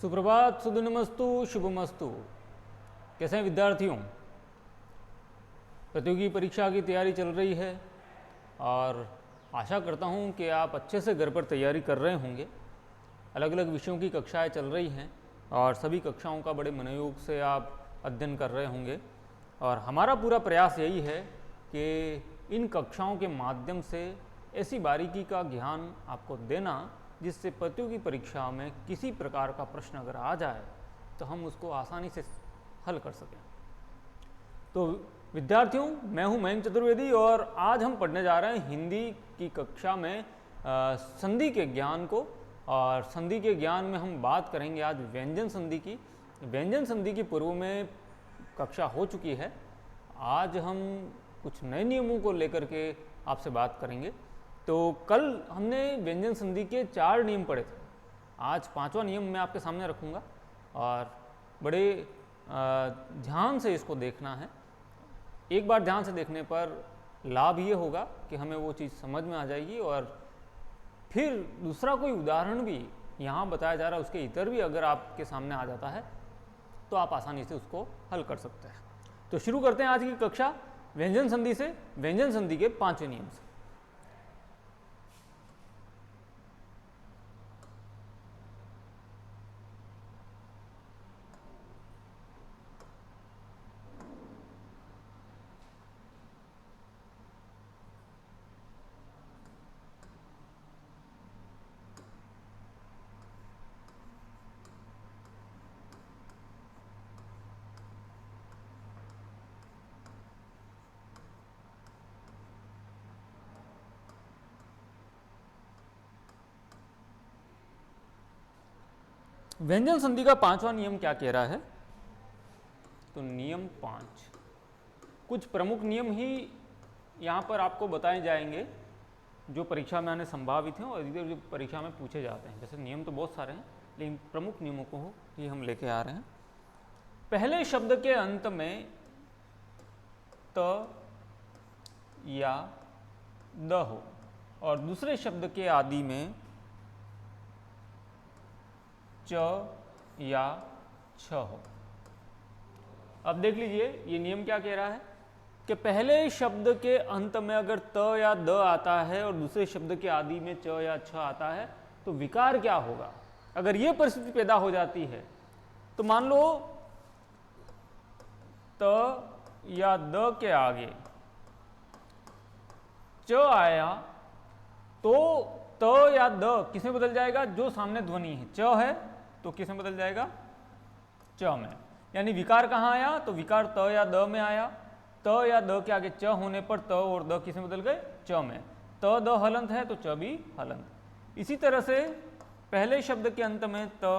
सुप्रभात, सुदिनमस्तु, शुभमस्तु। कैसे हैं विद्यार्थियों? प्रतियोगी परीक्षा की तैयारी चल रही है और आशा करता हूं कि आप अच्छे से घर पर तैयारी कर रहे होंगे। अलग अलग विषयों की कक्षाएं चल रही हैं और सभी कक्षाओं का बड़े मनोयोग से आप अध्ययन कर रहे होंगे। और हमारा पूरा प्रयास यही है कि इन कक्षाओं के माध्यम से ऐसी बारीकी का ज्ञान आपको देना जिससे प्रतियोगी परीक्षा में किसी प्रकार का प्रश्न अगर आ जाए तो हम उसको आसानी से हल कर सकें। तो विद्यार्थियों, मैं हूं मयंक चतुर्वेदी और आज हम पढ़ने जा रहे हैं हिंदी की कक्षा में संधि के ज्ञान को। और संधि के ज्ञान में हम बात करेंगे आज व्यंजन संधि की। व्यंजन संधि की पूर्व में कक्षा हो चुकी है। आज हम कुछ नए नियमों को लेकर के आपसे बात करेंगे। तो कल हमने व्यंजन संधि के 4 नियम पढ़े थे। आज 5वां नियम मैं आपके सामने रखूँगा और बड़े ध्यान से इसको देखना है। एक बार ध्यान से देखने पर लाभ ये होगा कि हमें वो चीज़ समझ में आ जाएगी और फिर दूसरा कोई उदाहरण भी यहाँ बताया जा रहा है उसके इतर भी अगर आपके सामने आ जाता है तो आप आसानी से उसको हल कर सकते हैं। तो शुरू करते हैं आज की कक्षा व्यंजन संधि से, व्यंजन संधि के 5वें नियम से। व्यंजन संधि का 5वां नियम क्या कह रहा है? तो नियम 5 कुछ प्रमुख नियम ही यहाँ पर आपको बताए जाएंगे जो परीक्षा में आने संभावित हैं और इधर जो परीक्षा में पूछे जाते हैं। जैसे नियम तो बहुत सारे हैं लेकिन प्रमुख नियमों को ही हम लेके आ रहे हैं। पहले शब्द के अंत में त या द हो और दूसरे शब्द के आदि में च या छ हो। अब देख लीजिए ये नियम क्या कह रहा है कि पहले शब्द के अंत में अगर त या द आता है और दूसरे शब्द के आदि में च या छ आता है तो विकार क्या होगा। अगर ये परिस्थिति पैदा हो जाती है तो मान लो त या द के आगे च आया तो त या द किस में बदल जाएगा? जो सामने ध्वनि है च है तो किस में बदल जाएगा? च में। यानी विकार कहाँ आया? तो विकार त या द में आया। त या द के आगे च होने पर त और द किस में बदल गए? च में। त द हलंत है तो च भी हलंत। इसी तरह से पहले शब्द के अंत में त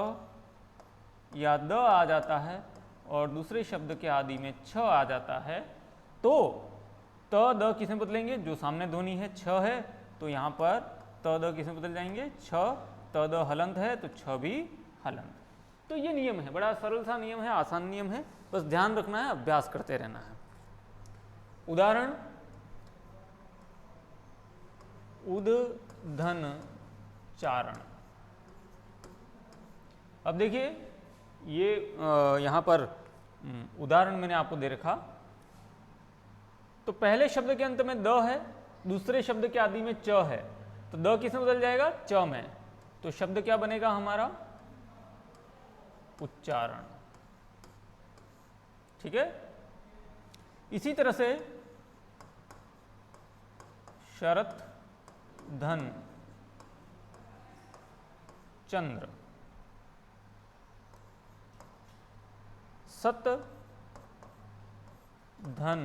या द आ जाता है और दूसरे शब्द के आदि में छ आ जाता है तो त द किस में बदलेंगे? जो सामने ध्वनि है छ है तो यहाँ पर त द किस में बदल जाएंगे? छ। त द हलंत है तो छ भी हलंत। तो ये नियम है, बड़ा सरल सा नियम है, आसान नियम है, बस ध्यान रखना है, अभ्यास करते रहना है। उदाहरण उद धन चारण। अब देखिए ये यहाँ पर उदाहरण मैंने आपको दे रखा। तो पहले शब्द के अंत में द है, दूसरे शब्द के आदि में च है तो द किस में बदल जाएगा? च में। तो शब्द क्या बनेगा हमारा? उच्चारण। ठीक है। इसी तरह से शरत धन चंद्र, सत धन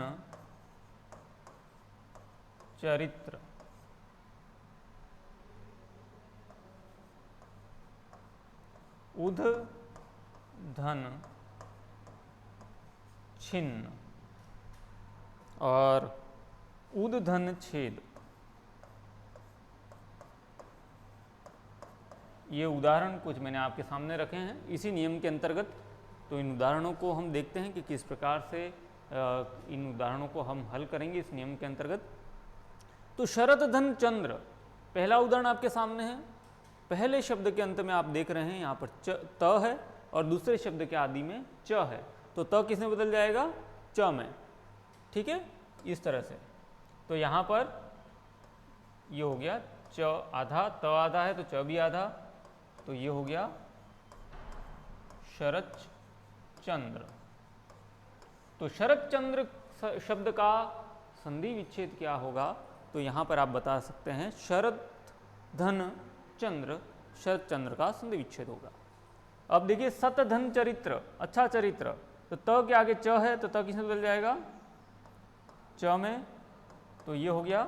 चरित्र, उध धन छिन्न और उद धन छेद। ये उदाहरण कुछ मैंने आपके सामने रखे हैं इसी नियम के अंतर्गत। तो इन उदाहरणों को हम देखते हैं कि किस प्रकार से इन उदाहरणों को हम हल करेंगे इस नियम के अंतर्गत। तो शरत धन चंद्र पहला उदाहरण आपके सामने है। पहले शब्द के अंत में आप देख रहे हैं यहाँ पर त है और दूसरे शब्द के आदि में च है, तो त किस में बदल जाएगा? च में। ठीक है, इस तरह से। तो यहाँ पर ये हो गया च आधा, त आधा है तो च भी आधा, तो ये हो गया शरद चंद्र। तो शरद चंद्र शब्द का संधि विच्छेद क्या होगा? तो यहाँ पर आप बता सकते हैं शरद धन चंद्र, शरद चंद्र का संधि विच्छेद होगा। अब देखिए सत धन चरित्र, अच्छा चरित्र, तो त के आगे च है तो त किसमें बदल जाएगा? च में, तो ये हो गया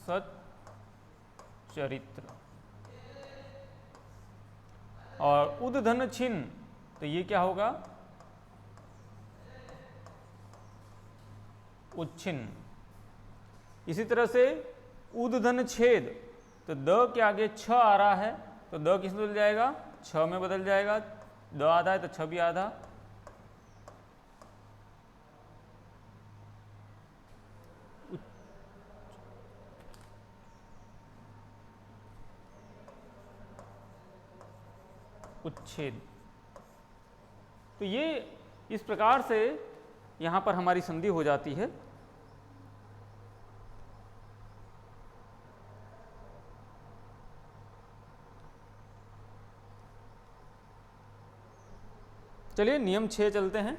सत चरित्र। और उद धन छिन्न, तो ये क्या होगा? उच्छिन्न। इसी तरह से उद धन छेद, तो द के आगे छ आ रहा है तो द किस में बदल जाएगा? छ में बदल जाएगा। द आधा है तो छ भी आधा। उच्छेद। तो ये इस प्रकार से यहाँ पर हमारी संधि हो जाती है। चलिए नियम 6 चलते हैं।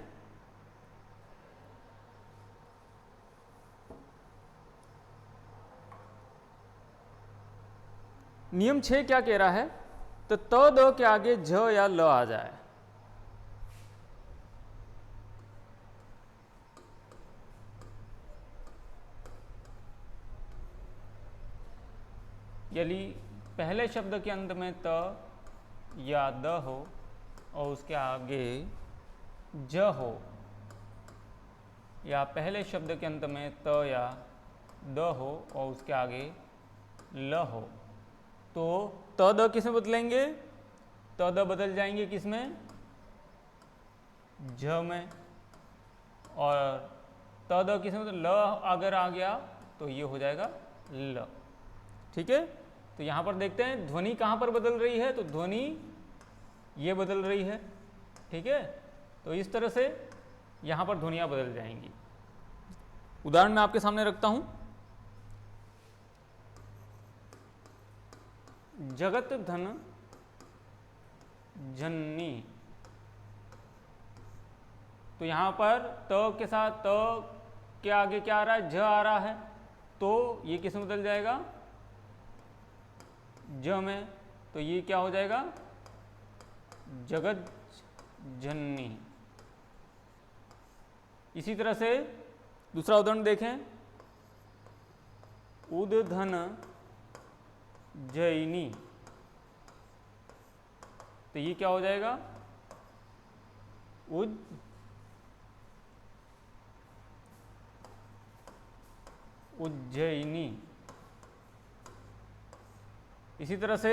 नियम 6 क्या कह रहा है? तो त द के आगे झ या ल आ जाए, यदि पहले शब्द के अंत में त या द हो और उसके आगे ज हो, या पहले शब्द के अंत में त या द हो और उसके आगे ल हो, तो त द किस में बदलेंगे? त द बदल जाएंगे किस में? झ में। और त द किस में? ल अगर आ गया तो ये हो जाएगा ल। ठीक है, तो यहाँ पर देखते हैं ध्वनि कहाँ पर बदल रही है, तो ध्वनि ये बदल रही है। ठीक है, तो इस तरह से यहाँ पर ध्वनियाँ बदल जाएंगी। उदाहरण मैं आपके सामने रखता हूँ। जगत धन जननी, तो यहाँ पर त के साथ त के आगे क्या आ रहा है? ज आ रहा है, तो ये किस में बदल जाएगा? ज में। तो ये क्या हो जाएगा? जगत जननी। इसी तरह से दूसरा उदाहरण देखें। उद धन जैनी, तो ये क्या हो जाएगा? उज्जैनी। इसी तरह से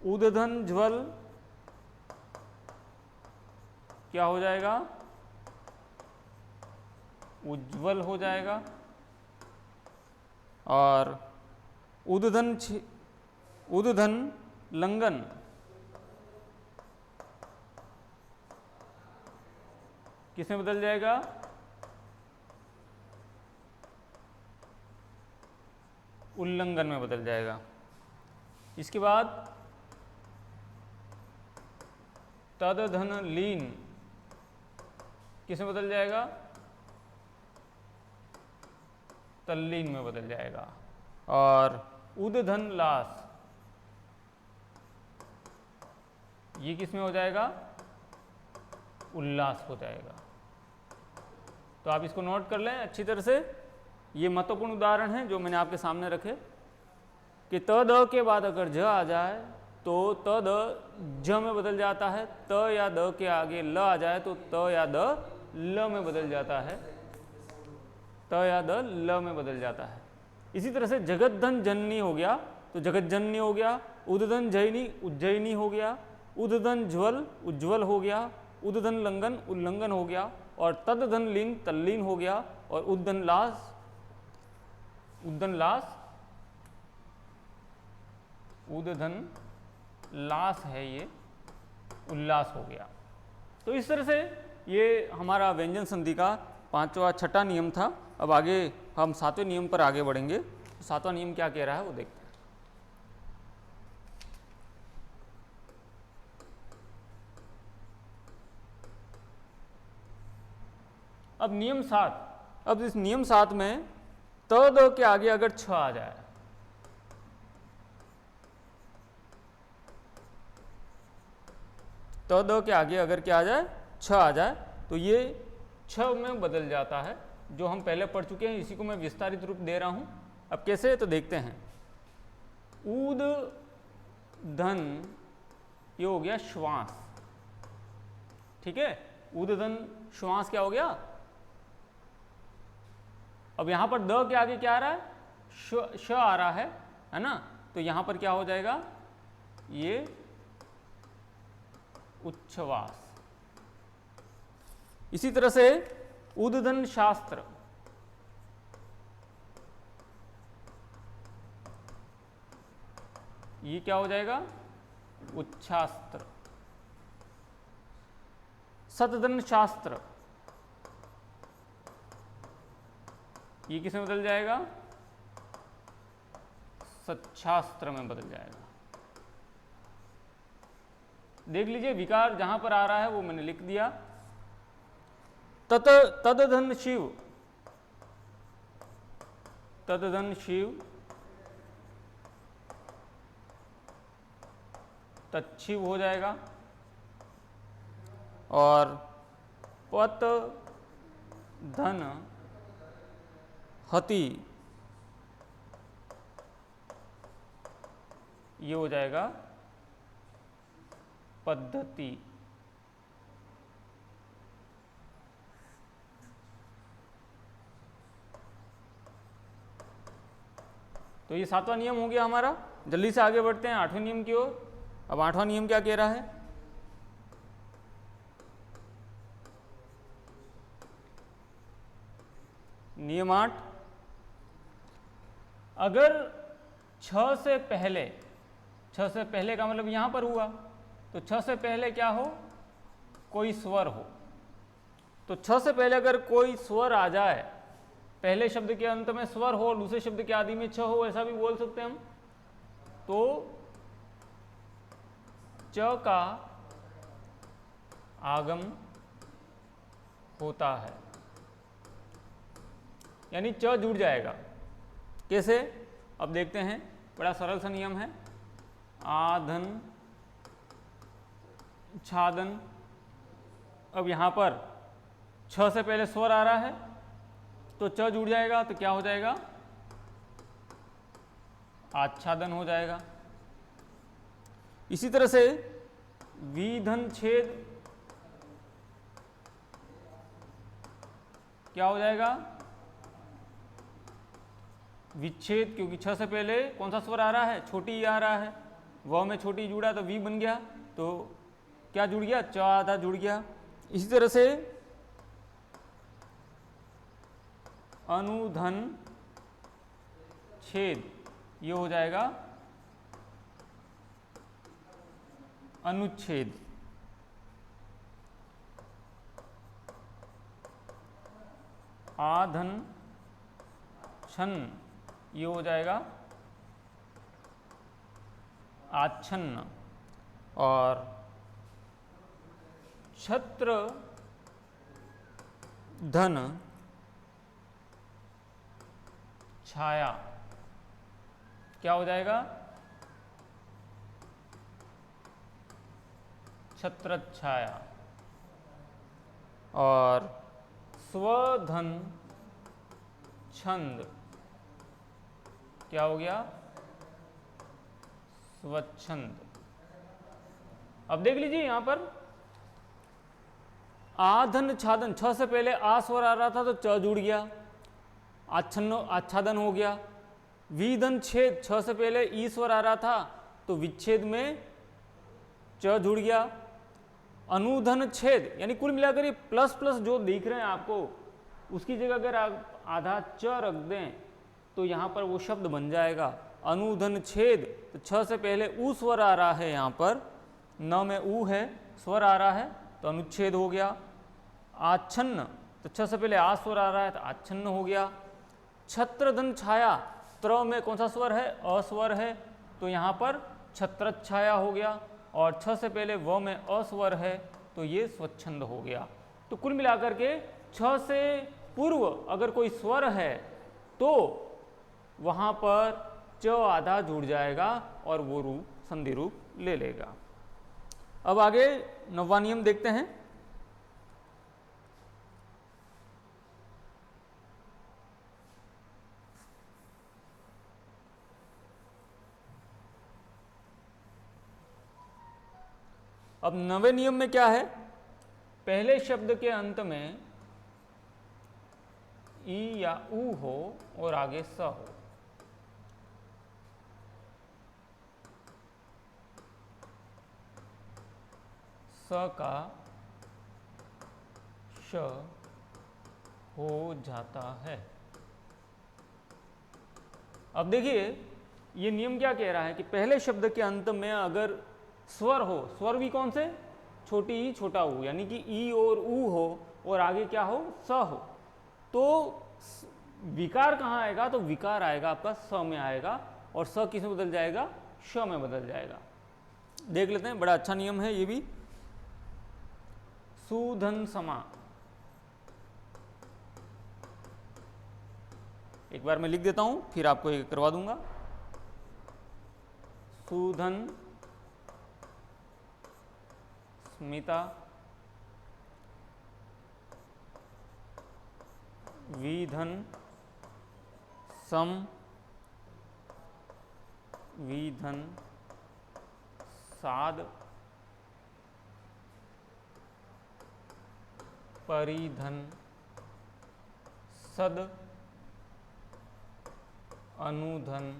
उदधन ज्वल क्या हो जाएगा? उज्ज्वल हो जाएगा। और उदधन लंगन, किसमें बदल जाएगा? उल्लंघन में बदल जाएगा। इसके बाद तदधन लीन किसमें बदल जाएगा? तल्लीन में बदल जाएगा। और उदधन लास ये किसमें हो जाएगा? उल्लास हो जाएगा। तो आप इसको नोट कर लें अच्छी तरह से। ये महत्वपूर्ण उदाहरण हैं जो मैंने आपके सामने रखे कि त द के बाद अगर ज आ जाए तो त द ज में बदल जाता है, त या द के आगे ल आ जाए तो त या द ल में बदल जाता है, त या द ल में बदल जाता है। इसी तरह से जगतधन जननी हो गया तो जगत जननी हो गया, उदधन जैनी उज्जैनी हो गया, उदधन ज्वल उज्ज्वल हो गया, उदधन लंघन उल्लंघन हो गया, और तदधन लीन तल्लीन हो गया, और उद्धन लास, उद्धन लास, उद्धन लास है ये उल्लास हो गया। तो इस तरह से ये हमारा व्यंजन संधि का छठा नियम था। अब आगे हम 7वें नियम पर आगे बढ़ेंगे। तो 7वां नियम क्या कह रहा है वो देखते हैं। अब नियम 7, अब इस नियम 7 में त द के आगे अगर छ आ जाए, त द के आगे अगर क्या आ जाए, छ आ जाए, तो ये छ में बदल जाता है, जो हम पहले पढ़ चुके हैं। इसी को मैं विस्तारित रूप दे रहा हूं। अब कैसे, तो देखते हैं। ऊद धन, ये हो गया श्वास, ठीक है। ऊद धन श्वास क्या हो गया। अब यहां पर द के आगे क्या आ रहा है, श आ रहा है ना। तो यहां पर क्या हो जाएगा, ये उच्छ्वास। इसी तरह से उद्दन शास्त्र, ये क्या हो जाएगा, उच्छास्त्र। सतदन शास्त्र, ये किसमें बदल जाएगा, सच्छास्त्र में बदल जाएगा। देख लीजिए, विकार जहां पर आ रहा है वो मैंने लिख दिया। तदधन शिव, तदधन शिव, तच्छिव हो जाएगा। और पत धन हति, ये हो जाएगा पद्धति। तो ये 7वां नियम हो गया हमारा। जल्दी से आगे बढ़ते हैं 8वें नियम की ओर। अब 8वां नियम क्या कह रहा है, नियम 8, अगर छ से पहले, छ से पहले का मतलब यहां पर हुआ, तो छ से पहले क्या हो, कोई स्वर हो। तो छ से पहले अगर कोई स्वर आ जाए, पहले शब्द के अंत में स्वर हो, दूसरे शब्द के आदि में छ हो, ऐसा भी बोल सकते हैं हम। तो च का आगम होता है, यानी च जुड़ जाएगा। कैसे, अब देखते हैं। बड़ा सरल सा नियम है। आधन छादन, अब यहां पर छ से पहले स्वर आ रहा है, तो च जुड़ जाएगा, तो क्या हो जाएगा, आच्छादन हो जाएगा। इसी तरह से विधन छेद, क्या हो जाएगा, विच्छेद, क्योंकि छ से पहले कौन सा स्वर आ रहा है, छोटी ई आ रहा है। व में छोटी जुड़ा तो वी बन गया, तो क्या जुड़ गया, च आधा जुड़ गया। इसी तरह से अनुधन छेद, ये हो जाएगा अनुच्छेद। आधन छन्न, ये हो जाएगा आच्छन्न। और छत्र धन छाया, क्या हो जाएगा, छत्र छाया। और स्वधन छंद, क्या हो गया, स्वच्छंद। अब देख लीजिए यहां पर आधन छादन, छ से पहले आ स्वर आ रहा था तो च जुड़ गया, आच्छन्न आच्छादन हो गया। विधन छेद, छ से पहले ई स्वर आ रहा था तो विच्छेद में च जुड़ गया। अनुधन छेद, यानी कुल मिलाकर ये प्लस प्लस जो दिख रहे हैं आपको, उसकी जगह अगर आप आधा च रख दें तो यहाँ पर वो शब्द बन जाएगा। अनुधन छेद, तो छ से पहले ऊ स्वर आ रहा है, यहाँ पर न में ऊ है, स्वर आ रहा है तो अनुच्छेद हो गया। आच्छन्न, तो छ से पहले आ स्वर आ रहा है तो आच्छन्न हो गया। छत्रधन छाया, त्र में कौन सा स्वर है, अ स्वर है, तो यहाँ पर छत्र छाया हो गया। और छ से पहले व में अ स्वर है तो ये स्वच्छंद हो गया। तो कुल मिलाकर के छ से पूर्व अगर कोई स्वर है तो वहाँ पर च आधा जुड़ जाएगा और वो रूप संधि रूप ले लेगा। अब आगे 9वां नियम देखते हैं। अब 9वें नियम में क्या है, पहले शब्द के अंत में ई या ऊ हो और आगे स हो। स का श हो जाता है। अब देखिए ये नियम क्या कह रहा है कि पहले शब्द के अंत में अगर स्वर हो, स्वर भी कौन से, छोटी ई छोटा ऊ, यानी कि ई और ऊ हो और आगे क्या हो, स हो, तो विकार कहाँ आएगा, तो विकार आएगा आपका स में आएगा और स किस में बदल जाएगा, श में बदल जाएगा। देख लेते हैं, बड़ा अच्छा नियम है ये भी। सुधन समा, एक बार मैं लिख देता हूं फिर आपको ये करवा दूंगा। सुधन स्मिता विधन सम विधन साध परिधन सद अनुधन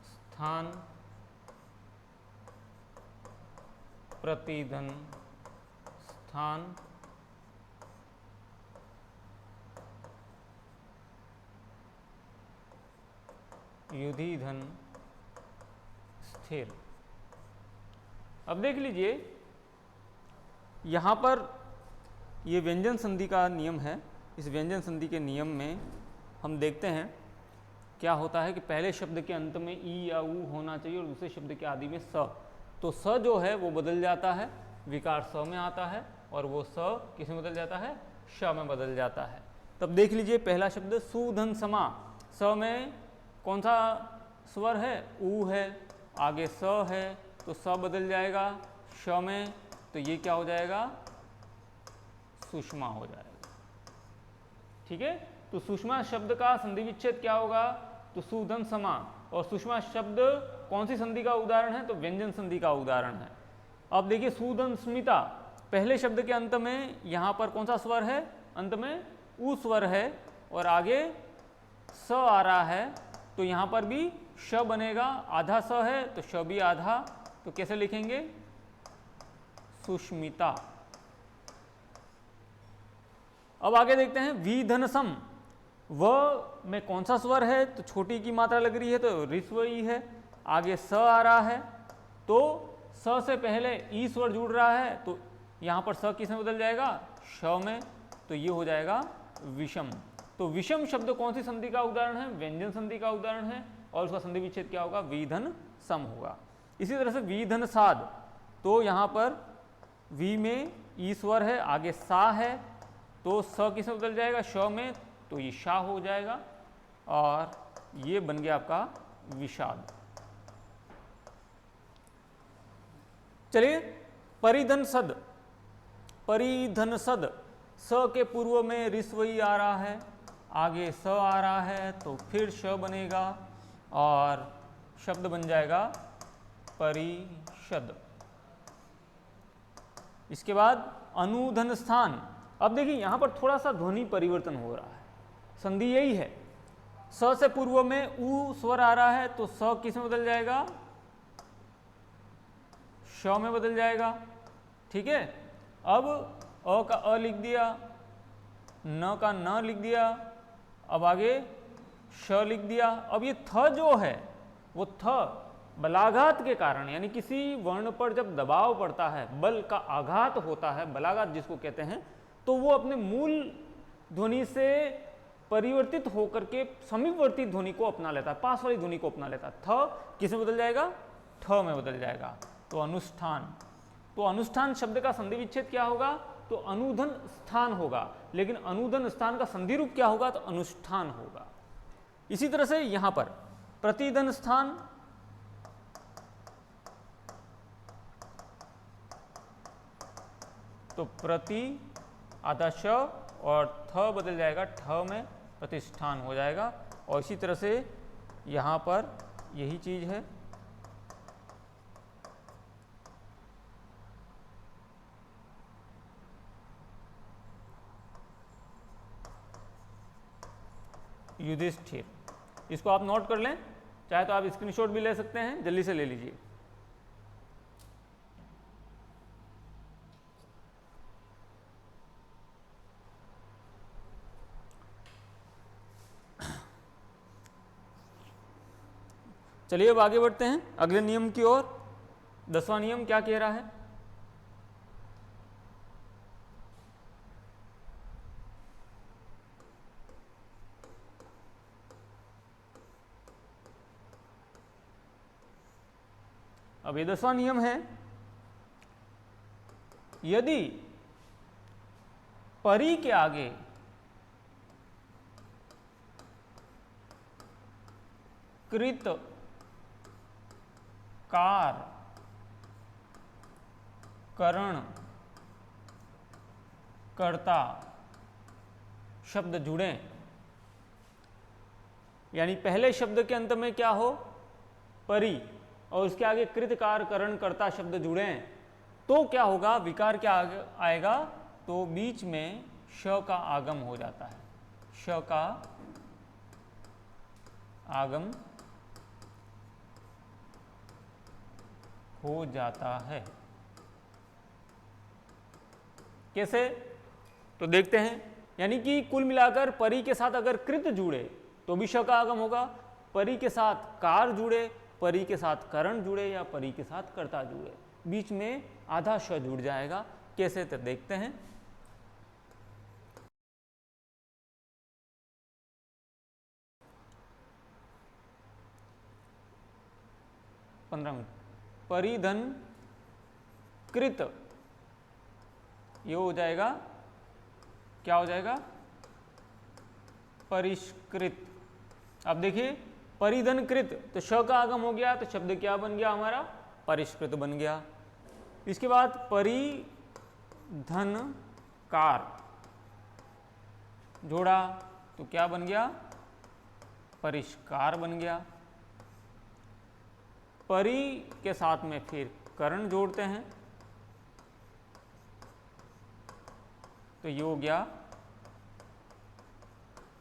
स्थान प्रतिधन स्थान युधिधन स्थिर। अब देख लीजिए यहाँ पर ये व्यंजन संधि का नियम है। इस व्यंजन संधि के नियम में हम देखते हैं क्या होता है कि पहले शब्द के अंत में ई या ऊ होना चाहिए और दूसरे शब्द के आदि में स। तो स जो है वो बदल जाता है, विकार स में आता है और वो स किस में बदल जाता है, श में बदल जाता है। तब देख लीजिए पहला शब्द सुधन समा, स में कौन सा स्वर है, ऊ है, आगे स है तो स बदल जाएगा श में, तो ये क्या हो जाएगा, सुषमा हो जाएगा। ठीक है, तो सुषमा शब्द का संधि विच्छेद क्या होगा, तो सुधन समा। और सुषमा शब्द कौन सी संधि का उदाहरण है, तो व्यंजन संधि का उदाहरण है। अब देखिए सुधन स्मिता, पहले शब्द के अंत में यहाँ पर कौन सा स्वर है, अंत में ऊ स्वर है और आगे स आ रहा है, तो यहाँ पर भी श बनेगा, आधा स है तो श भी आधा, तो कैसे लिखेंगे, सुष्मिता। अब आगे देखते हैं विधनसम, व में कौन सा स्वर है, तो छोटी की मात्रा लग रही है तो ऋस्व ई है, आगे स आ रहा है तो स से पहले ई स्वर जुड़ रहा है तो यहाँ पर स किस में बदल जाएगा, श में, तो ये हो जाएगा विषम। तो विषम शब्द कौन सी संधि का उदाहरण है, व्यंजन संधि का उदाहरण है और उसका संधि विच्छेद क्या होगा, विधन सम होगा। इसी तरह से विधन साध, तो यहाँ पर वी में ई स्वर है, आगे सा है तो स किस में बदल जाएगा, श में, तो ये शाह हो जाएगा और ये बन गया आपका विषाद। चलिए परिधन सद, परिधन सद, स के पूर्व में ऋस्व ई आ रहा है, आगे स आ रहा है तो फिर श बनेगा और शब्द बन जाएगा परिषद। इसके बाद अनुधन स्थान। अब देखिए यहाँ पर थोड़ा सा ध्वनि परिवर्तन हो रहा है, संधि यही है, स से पूर्व में ऊ स्वर आ रहा है तो स किस में बदल जाएगा, श में बदल जाएगा। ठीक है, अब अ का अ लिख दिया, न का न लिख दिया, अब आगे श लिख दिया। अब ये थ जो है वो थ बलाघात के कारण, यानी किसी वर्ण पर जब दबाव पड़ता है, बल का आघात होता है, बलाघात जिसको कहते हैं, तो वो अपने मूल ध्वनि से परिवर्तित होकर के समीपवर्ती ध्वनि को अपना लेता है, पास वाली ध्वनि को अपना लेता है। थ किस में बदल जाएगा? ठ में बदल जाएगा। तो अनुष्ठान, तो अनुष्ठान शब्द का संधि विच्छेद क्या होगा? तो अनुधन स्थान होगा, लेकिन अनुधन स्थान का संधि रूप क्या होगा? तो अनुष्ठान होगा। इसी तरह से यहां पर प्रतिधन स्थान, तो प्रति आधा श और थ बदल जाएगा ठ में, प्रतिष्ठान हो जाएगा। और इसी तरह से यहाँ पर यही चीज है। युधिष्ठिर, इसको आप नोट कर लें, चाहे तो आप स्क्रीनशॉट भी ले सकते हैं, जल्दी से ले लीजिए। चलिए अब आगे बढ़ते हैं अगले नियम की ओर। 10वां नियम क्या कह रहा है? अब ये 10वां नियम है, यदि परी के आगे कृत कार करण कर्ता शब्द जुड़े, यानी पहले शब्द के अंत में क्या हो? परी, और उसके आगे कृतकार करण कर्ता शब्द जुड़े, तो क्या होगा? विकार क्या आएगा? तो बीच में श का आगम हो जाता है, श का आगम हो जाता है। कैसे? तो देखते हैं, यानी कि कुल मिलाकर परी के साथ अगर कृत जुड़े तो भी श का आगम होगा, परी के साथ कार जुड़े, परी के साथ करण जुड़े, या परी के साथ कर्ता जुड़े, बीच में आधा श जुड़ जाएगा। कैसे? तो देखते हैं। परिधन कृत, ये हो जाएगा, क्या हो जाएगा? परिष्कृत। अब देखिए, परिधन कृत, तो श का आगम हो गया, तो शब्द क्या बन गया हमारा? परिष्कृत बन गया। इसके बाद परिधन कार जोड़ा, तो क्या बन गया? परिष्कार बन गया। परी के साथ में फिर करण जोड़ते हैं, तो ये हो गया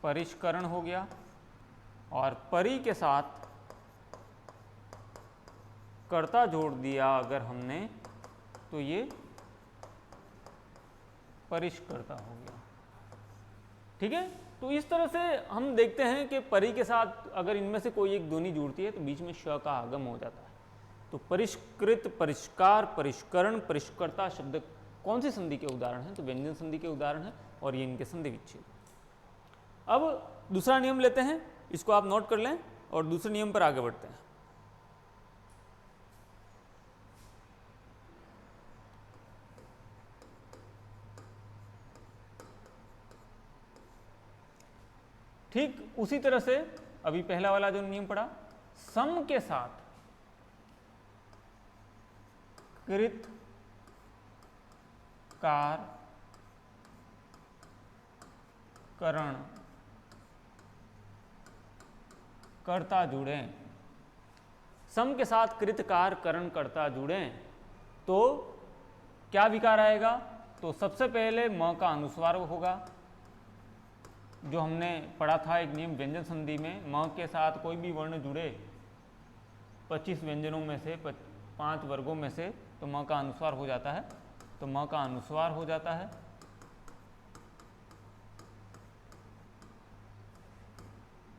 परिष्करण हो गया। और परी के साथ कर्ता जोड़ दिया अगर हमने, तो ये परिष्कर्ता हो गया। ठीक है, तो इस तरह से हम देखते हैं कि परी के साथ अगर इनमें से कोई एक ध्वनि जुड़ती है तो बीच में श का आगम हो जाता है। तो परिष्कृत, परिष्कार, परिष्करण, परिष्कर्ता शब्द कौन सी संधि के उदाहरण हैं? तो व्यंजन संधि के उदाहरण हैं, और ये इनके संधि विच्छेद। अब दूसरा नियम लेते हैं, इसको आप नोट कर लें और दूसरे नियम पर आगे बढ़ते हैं। ठीक उसी तरह से अभी पहला वाला जो नियम पढ़ा, सम के साथ कृत कार करण कर्ता जुड़े, सम के साथ कृतकार करण कर्ता जुड़े, तो क्या विकार आएगा? तो सबसे पहले म का अनुस्वार होगा, जो हमने पढ़ा था एक नियम व्यंजन संधि में, म के साथ कोई भी वर्ण जुड़े 25 व्यंजनों में से 5 वर्गों में से, तो म का अनुस्वार हो जाता है। तो म का अनुस्वार हो जाता है।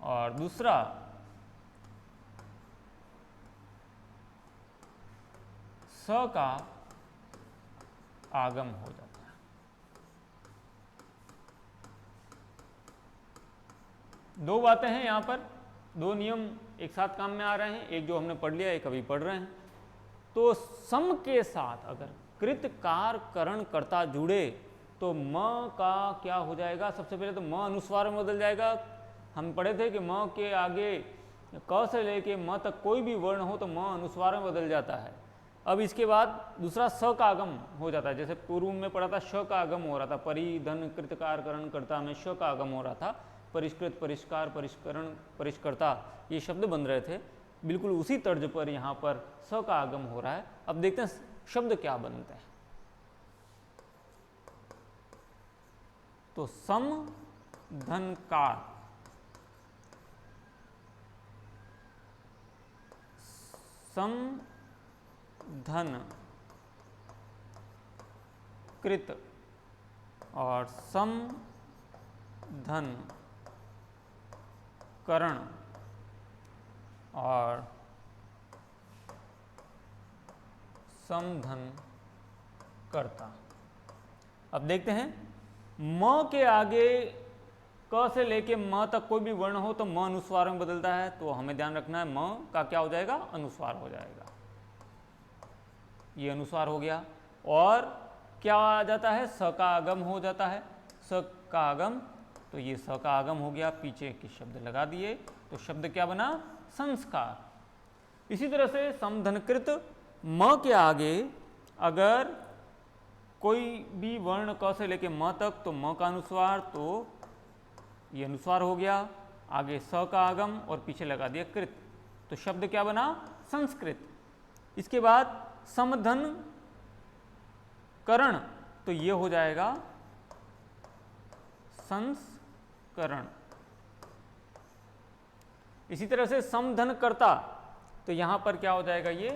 और दूसरा स का आगम हो जाता है। दो बातें हैं यहाँ पर, दो नियम एक साथ काम में आ रहे हैं, एक जो हमने पढ़ लिया एक अभी पढ़ रहे हैं। तो सम के साथ अगर कृत कार करण कर्ता जुड़े तो म का क्या हो जाएगा, सबसे पहले तो म अनुस्वार में बदल जाएगा। हम पढ़े थे कि म के आगे क से लेके म तक कोई भी वर्ण हो तो म अनुस्वार में बदल जाता है। अब इसके बाद दूसरा स का आगम हो जाता है, जैसे पूर्व में पढ़ा था श का आगम हो रहा था, परिधन कृतकार करण कर्ता में श का आगम हो रहा था, परिष्कृत परिष्कार परिष्करण परिष्कर्ता ये शब्द बन रहे थे। बिल्कुल उसी तर्ज पर यहाँ पर स का आगम हो रहा है। अब देखते हैं शब्द क्या बनता है। तो सम धन कार, सम धन कृत और सम धन करण और समधन कर्ता। अब देखते हैं म के आगे क से लेके म तक कोई भी वर्ण हो तो म अनुस्वार में बदलता है, तो हमें ध्यान रखना है म का क्या हो जाएगा, अनुस्वार हो जाएगा। ये अनुस्वार हो गया। और क्या आ जाता है, स का आगम हो जाता है, स का आगम, तो ये स का आगम हो गया, पीछे के शब्द लगा दिए, तो शब्द क्या बना, संस्कार। इसी तरह से समधनकृत म के आगे अगर कोई भी वर्ण क से लेके म तक तो म का अनुस्वार, तो ये अनुस्वार हो गया, आगे स का आगम और पीछे लगा दिया कृत, तो शब्द क्या बना, संस्कृत। इसके बाद समधन करण, तो ये हो जाएगा संस्करण। इसी तरह से समधन कर्ता, तो यहां पर क्या हो जाएगा, ये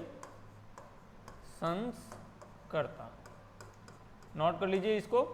संस्कर्ता। नोट कर लीजिए इसको।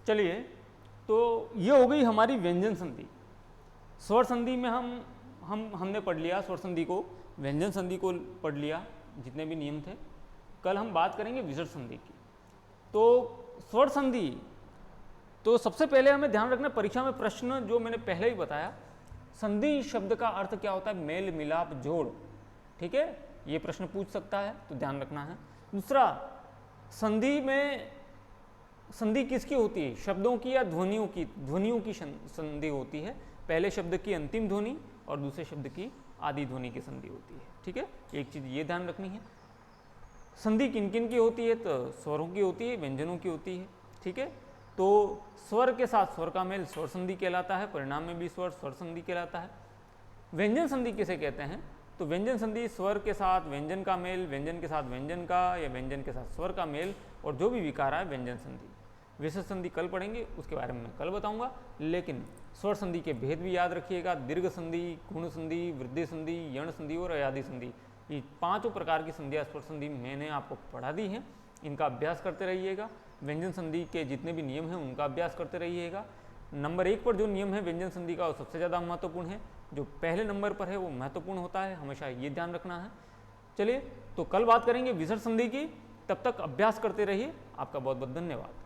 चलिए, तो ये हो गई हमारी व्यंजन संधि। स्वर संधि में हमने पढ़ लिया स्वर संधि को, व्यंजन संधि को पढ़ लिया, जितने भी नियम थे। कल हम बात करेंगे विसर्ग संधि की। तो स्वर संधि, तो सबसे पहले हमें ध्यान रखना, परीक्षा में प्रश्न जो मैंने पहले ही बताया, संधि शब्द का अर्थ क्या होता है, मेल मिलाप जोड़, ठीक है, ये प्रश्न पूछ सकता है, तो ध्यान रखना है। दूसरा, संधि में संधि किसकी होती है, शब्दों की या ध्वनियों की, ध्वनियों की संधि होती है। पहले शब्द की अंतिम ध्वनि और दूसरे शब्द की आदि ध्वनि की संधि होती है, ठीक है, एक चीज ये ध्यान रखनी है। संधि किन किन की होती है, तो स्वरों की होती है, व्यंजनों की होती है, ठीक है। तो स्वर के साथ स्वर का मेल स्वर संधि कहलाता है, परिणाम में भी स्वर स्वर संधि कहलाता है। व्यंजन संधि किसे कहते हैं, तो व्यंजन संधि स्वर के साथ व्यंजन का मेल, व्यंजन के साथ व्यंजन का, या व्यंजन के साथ स्वर का मेल और जो भी विकार है व्यंजन संधि। विसर्ग संधि कल पढ़ेंगे, उसके बारे में मैं कल बताऊंगा। लेकिन स्वर संधि के भेद भी याद रखिएगा, दीर्घ संधि, गुण संधि, वृद्धि संधि, यण संधि और अयादि संधि, ये पांचों प्रकार की संधियाँ स्वर संधि मैंने आपको पढ़ा दी हैं, इनका अभ्यास करते रहिएगा। व्यंजन संधि के जितने भी नियम हैं उनका अभ्यास करते रहिएगा। नंबर 1 पर जो नियम है व्यंजन संधि का, वो सबसे ज़्यादा महत्वपूर्ण है, जो पहले नंबर पर है वो महत्वपूर्ण होता है, हमेशा ये ध्यान रखना है। चलिए, तो कल बात करेंगे विसर्ग संधि की, तब तक अभ्यास करते रहिए। आपका बहुत बहुत धन्यवाद।